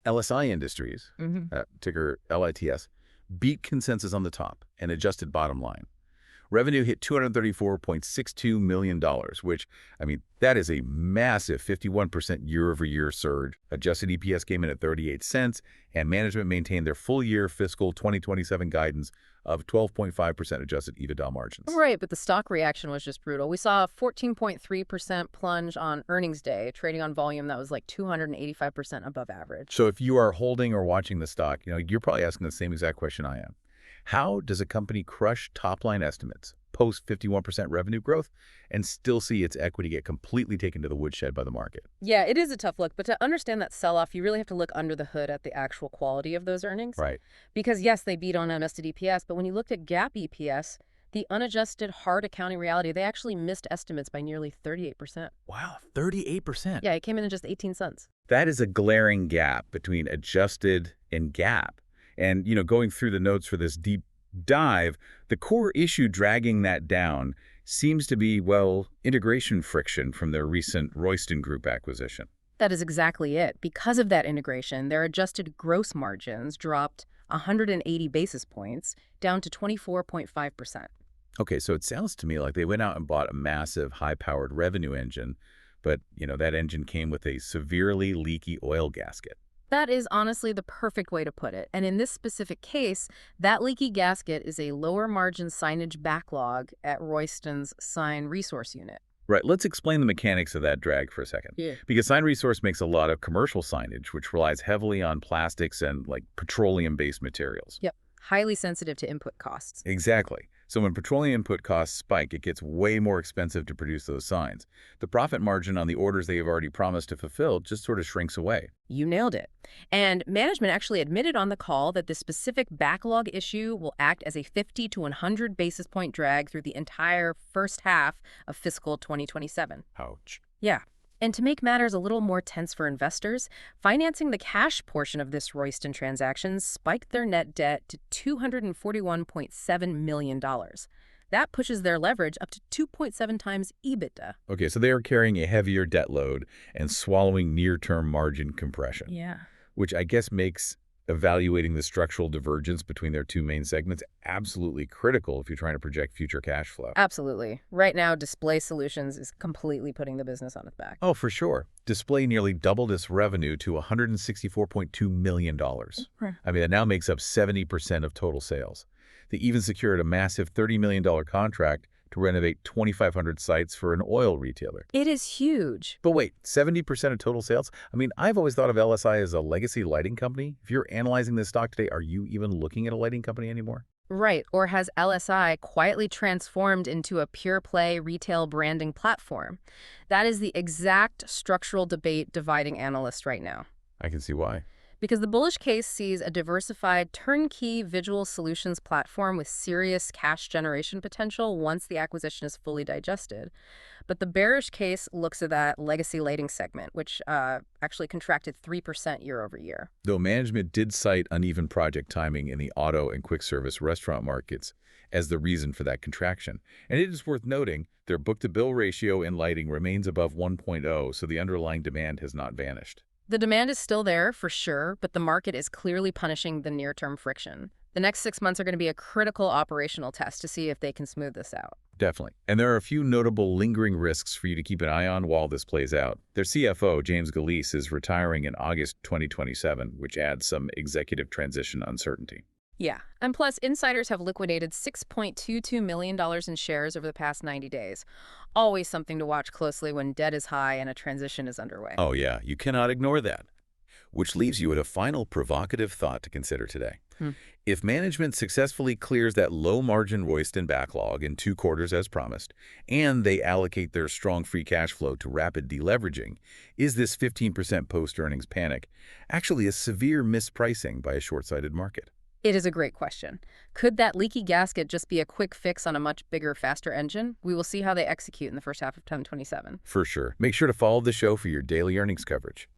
LSI Industries, ticker LYTS, beat consensus on the top and adjusted bottom line. Revenue hit $234.62 million, which, I mean, that is a massive 51% year-over-year surge. Adjusted EPS came in at 38 cents, and management maintained their full-year fiscal 2027 guidance of 12.5% adjusted EBITDA margins. Right, but the stock reaction was just brutal. We saw a 14.3% plunge on earnings day, trading on volume that was like 285% above average. So if you are holding or watching the stock, you're probably asking the same exact question I am. How does a company crush top-line estimates, post 51% revenue growth, and still see its equity get completely taken to the woodshed by the market? Yeah, it is a tough look, but to understand that sell-off, you really have to look under the hood at the actual quality of those earnings. Right. Because yes, they beat on adjusted EPS, but when you looked at GAAP EPS, the unadjusted hard accounting reality, they actually missed estimates by nearly 38%. Wow, 38%. Yeah, it came in at just 18 cents. That is a glaring gap between adjusted and GAAP. And, going through the notes for this deep dive, the core issue dragging that down seems to be, well, integration friction from their recent Royston Group acquisition. That is exactly it. Because of that integration, their adjusted gross margins dropped 180 basis points down to 24.5%. Okay, so it sounds to me like they went out and bought a massive, high-powered revenue engine, but, that engine came with a severely leaky oil gasket. That is honestly the perfect way to put it. And in this specific case, that leaky gasket is a lower margin signage backlog at Royston's Sign Resource unit. Right. Let's explain the mechanics of that drag for a second. Yeah. Because Sign Resource makes a lot of commercial signage, which relies heavily on plastics and petroleum-based materials. Yep. Highly sensitive to input costs. Exactly. So when petroleum input costs spike, it gets way more expensive to produce those signs. The profit margin on the orders they have already promised to fulfill just sort of shrinks away. You nailed it. And management actually admitted on the call that this specific backlog issue will act as a 50 to 100 basis point drag through the entire first half of fiscal 2027. Ouch. Yeah. And to make matters a little more tense for investors, financing the cash portion of this Royston transaction spiked their net debt to $241.7 million. That pushes their leverage up to 2.7 times EBITDA. Okay, so they are carrying a heavier debt load and swallowing near-term margin compression. Yeah. Which I guess makes evaluating the structural divergence between their two main segments absolutely critical if you're trying to project future cash flow. Absolutely. Right now, Display Solutions is completely putting the business on its back. Oh, for sure. Display nearly doubled its revenue to $164.2 million. Right. I mean, that now makes up 70% of total sales. They even secured a massive $30 million contract to renovate 2,500 sites for an oil retailer. It is huge. But wait, 70% of total sales? I mean, I've always thought of LSI as a legacy lighting company. If you're analyzing this stock today, are you even looking at a lighting company anymore? Right. Or has LSI quietly transformed into a pure-play retail branding platform? That is the exact structural debate dividing analysts right now. I can see why. Because the bullish case sees a diversified turnkey visual solutions platform with serious cash generation potential once the acquisition is fully digested. But the bearish case looks at that legacy lighting segment, which actually contracted 3% year over year. Though management did cite uneven project timing in the auto and quick service restaurant markets as the reason for that contraction. And it is worth noting their book-to-bill ratio in lighting remains above 1.0, so the underlying demand has not vanished. The demand is still there, for sure, but the market is clearly punishing the near-term friction. The next 6 months are going to be a critical operational test to see if they can smooth this out. Definitely. And there are a few notable lingering risks for you to keep an eye on while this plays out. Their CFO, James Galeese, is retiring in August 2027, which adds some executive transition uncertainty. Yeah, and plus insiders have liquidated $6.22 million in shares over the past 90 days. Always something to watch closely when debt is high and a transition is underway. Oh yeah, you cannot ignore that. Which leaves you with a final provocative thought to consider today. If management successfully clears that low-margin Royston backlog in 2 quarters as promised, and they allocate their strong free cash flow to rapid deleveraging, is this 15% post-earnings panic actually a severe mispricing by a short-sighted market? It is a great question. Could that leaky gasket just be a quick fix on a much bigger, faster engine? We will see how they execute in the first half of 2027. For sure. Make sure to follow the show for your daily earnings coverage.